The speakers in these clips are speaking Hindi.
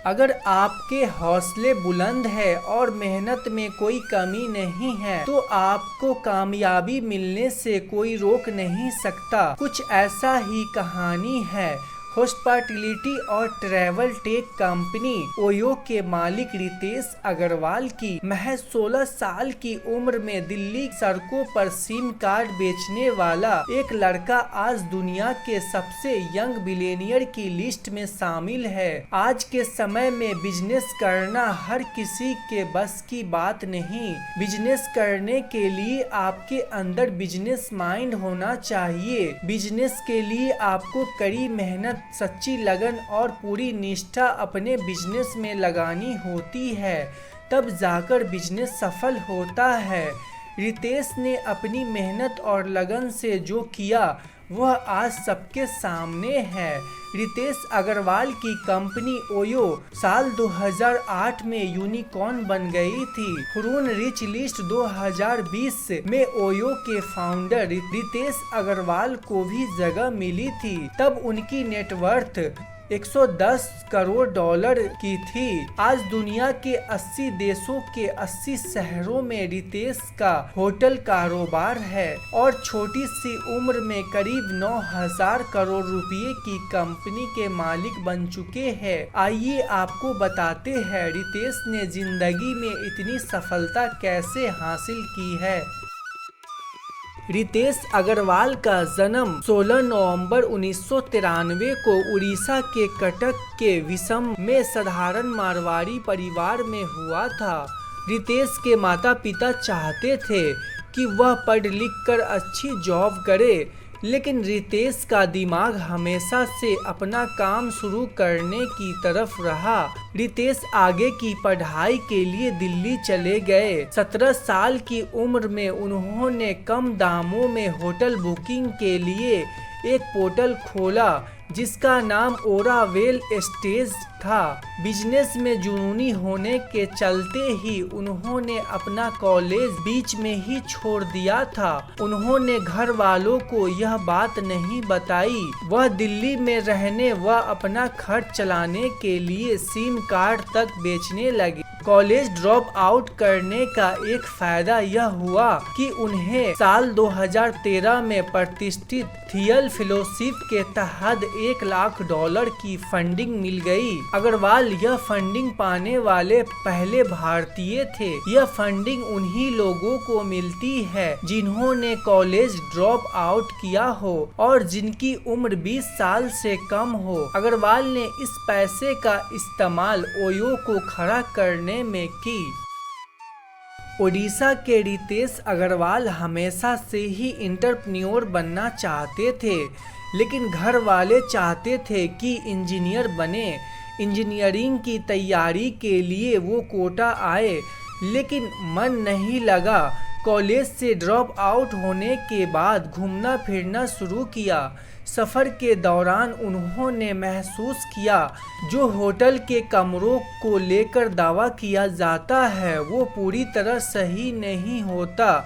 अगर आपके हौसले बुलंद है और मेहनत में कोई कमी नहीं है तो आपको कामयाबी मिलने से कोई रोक नहीं सकता। कुछ ऐसा ही कहानी है हॉस्पिटैलिटी और ट्रैवल टेक कंपनी ओयो के मालिक रितेश अग्रवाल की। महज 16 साल की उम्र में दिल्ली सड़कों पर सिम कार्ड बेचने वाला एक लड़का आज दुनिया के सबसे यंग बिलियनियर की लिस्ट में शामिल है। आज के समय में बिजनेस करना हर किसी के बस की बात नहीं। बिजनेस करने के लिए आपके अंदर बिजनेस माइंड होना चाहिए। बिजनेस के लिए आपको कड़ी मेहनत, सच्ची लगन और पूरी निष्ठा अपने बिजनेस में लगानी होती है, तब जाकर बिजनेस सफल होता है। रितेश ने अपनी मेहनत और लगन से जो किया वह आज सबके सामने है। रितेश अग्रवाल की कंपनी ओयो साल 2008 में यूनिकॉर्न बन गई थी। हुरून रिच लिस्ट 2020 में ओयो के फाउंडर रितेश अग्रवाल को भी जगह मिली थी। तब उनकी नेटवर्थ 110 करोड़ डॉलर की थी। आज दुनिया के 80 देशों के 80 शहरों में रितेश का होटल कारोबार है और छोटी सी उम्र में करीब 9,000 करोड़ रुपए की कंपनी के मालिक बन चुके हैं। आइए आपको बताते हैं रितेश ने जिंदगी में इतनी सफलता कैसे हासिल की है। रितेश अग्रवाल का जन्म 16 नवंबर 1993 को उड़ीसा के कटक के विषम में साधारण मारवाड़ी परिवार में हुआ था। रितेश के माता पिता चाहते थे कि वह पढ़ लिख कर अच्छी जॉब करे, लेकिन रितेश का दिमाग हमेशा से अपना काम शुरू करने की तरफ रहा। रितेश आगे की पढ़ाई के लिए दिल्ली चले गए। 17 साल की उम्र में उन्होंने कम दामों में होटल बुकिंग के लिए एक पोर्टल खोला जिसका नाम ओरावेल स्टेज था। बिजनेस में जुनूनी होने के चलते ही उन्होंने अपना कॉलेज बीच में ही छोड़ दिया था। उन्होंने घर वालों को यह बात नहीं बताई। वह दिल्ली में रहने व अपना खर्च चलाने के लिए सिम कार्ड तक बेचने लगे। कॉलेज ड्रॉप आउट करने का एक फायदा यह हुआ कि उन्हें साल 2013 में प्रतिष्ठित थियल फेलोशिप के तहत $1 लाख की फंडिंग मिल गई। अग्रवाल यह फंडिंग पाने वाले पहले भारतीय थे। यह फंडिंग उन्हीं लोगों को मिलती है जिन्होंने कॉलेज ड्रॉप आउट किया हो और जिनकी उम्र 20 साल से कम हो। अग्रवाल ने इस पैसे का इस्तेमाल ओयो को खड़ा करने में की। ओडिशा के रितेश अग्रवाल हमेशा से ही एंटरप्रेन्योर बनना चाहते थे, लेकिन घर वाले चाहते थे कि इंजीनियर बने। इंजीनियरिंग की तैयारी के लिए वो कोटा आए, लेकिन मन नहीं लगा। कॉलेज से ड्रॉप आउट होने के बाद घूमना फिरना शुरू किया। सफ़र के दौरान उन्होंने महसूस किया जो होटल के कमरों को लेकर दावा किया जाता है वो पूरी तरह सही नहीं होता।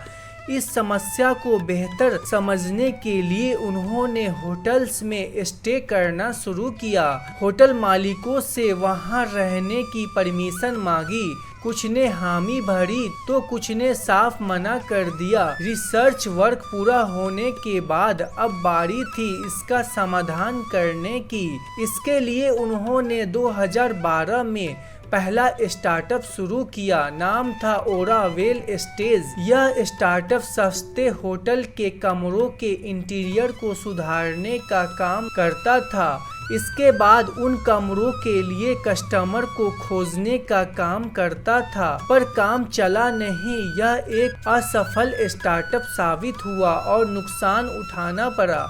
इस समस्या को बेहतर समझने के लिए उन्होंने होटल्स में स्टे करना शुरू किया। होटल मालिकों से वहां रहने की परमिशन मांगी। कुछ ने हामी भरी तो कुछ ने साफ मना कर दिया। रिसर्च वर्क पूरा होने के बाद अब बारी थी इसका समाधान करने की। इसके लिए उन्होंने 2012 में पहला स्टार्टअप शुरू किया। नाम था ओरावेल स्टेज। यह स्टार्टअप सस्ते होटल के कमरों के इंटीरियर को सुधारने का काम करता था। इसके बाद उन कमरों के लिए कस्टमर को खोजने का काम करता था, पर काम चला नहीं। यह एक असफल स्टार्टअप साबित हुआ और नुकसान उठाना पड़ा।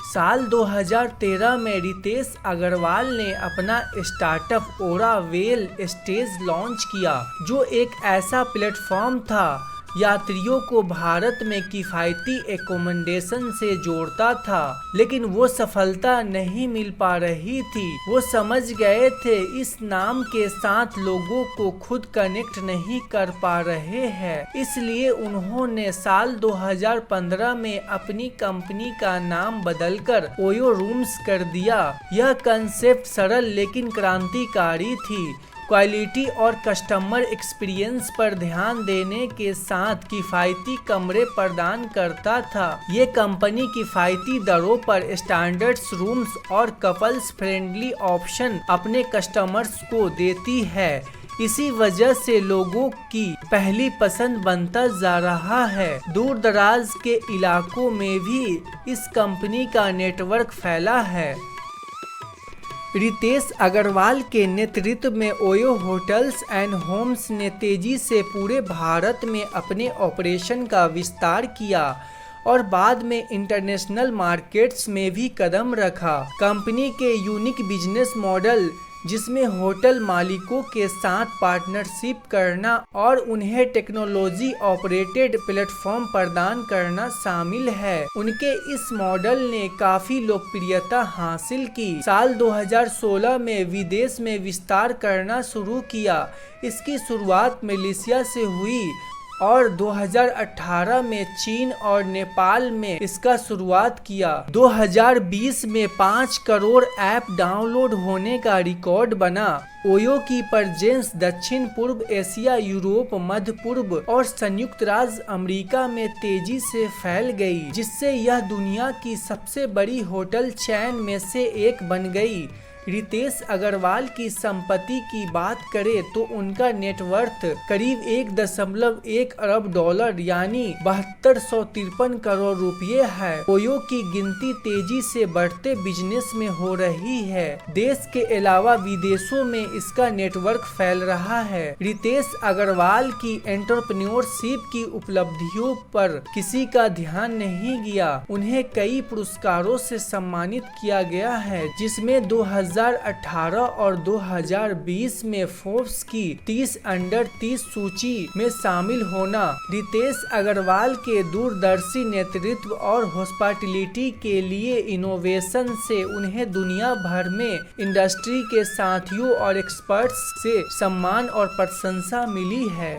साल 2013 में रितेश अग्रवाल ने अपना स्टार्टअप ओरावेल स्टेज लॉन्च किया, जो एक ऐसा प्लेटफॉर्म था यात्रियों को भारत में किफ़ायती एकोमोडेशन से जोड़ता था, लेकिन वो सफलता नहीं मिल पा रही थी। वो समझ गए थे इस नाम के साथ लोगों को खुद कनेक्ट नहीं कर पा रहे हैं, इसलिए उन्होंने साल 2015 में अपनी कंपनी का नाम बदलकर ओयो रूम्स कर दिया। यह कंसेप्ट सरल लेकिन क्रांतिकारी थी, क्वालिटी और कस्टमर एक्सपीरियंस पर ध्यान देने के साथ किफ़ायती कमरे प्रदान करता था। ये कंपनी किफ़ायती दरों पर स्टैंडर्ड्स रूम्स और कपल्स फ्रेंडली ऑप्शन अपने कस्टमर्स को देती है। इसी वजह से लोगों की पहली पसंद बनता जा रहा है। दूर दराज के इलाकों में भी इस कंपनी का नेटवर्क फैला है। रितेश अग्रवाल के नेतृत्व में ओयो होटल्स एंड होम्स ने तेजी से पूरे भारत में अपने ऑपरेशन का विस्तार किया और बाद में इंटरनेशनल मार्केट्स में भी कदम रखा। कंपनी के यूनिक बिजनेस मॉडल, जिसमें होटल मालिकों के साथ पार्टनरशिप करना और उन्हें टेक्नोलॉजी ऑपरेटेड प्लेटफॉर्म प्रदान करना शामिल है, उनके इस मॉडल ने काफी लोकप्रियता हासिल की। साल 2016 में विदेश में विस्तार करना शुरू किया। इसकी शुरुआत मलेशिया से हुई और 2018 में चीन और नेपाल में इसका शुरुआत किया। 2020 में 5 करोड़ ऐप डाउनलोड होने का रिकॉर्ड बना। ओयो की प्रेजेंस दक्षिण पूर्व एशिया, यूरोप, मध्य पूर्व और संयुक्त राज्य अमेरिका में तेजी से फैल गई, जिससे यह दुनिया की सबसे बड़ी होटल चेन में से एक बन गई। रितेश अग्रवाल की संपत्ति की बात करें तो उनका नेटवर्थ करीब 1.1 अरब डॉलर यानी 7253 करोड़ रुपए है। ओयो की गिनती तेजी से बढ़ते बिजनेस में हो रही है। देश के अलावा विदेशों में इसका नेटवर्क फैल रहा है। रितेश अग्रवाल की एंटरप्रेन्योरशिप की उपलब्धियों पर किसी का ध्यान नहीं गया। उन्हें कई पुरस्कारों से सम्मानित किया गया है, जिसमें 2018 और 2020 में फोर्ब्स की 30 अंडर 30 सूची में शामिल होना। रितेश अग्रवाल के दूरदर्शी नेतृत्व और हॉस्पिटैलिटी के लिए इनोवेशन से उन्हें दुनिया भर में इंडस्ट्री के साथियों और एक्सपर्ट्स से सम्मान और प्रशंसा मिली है।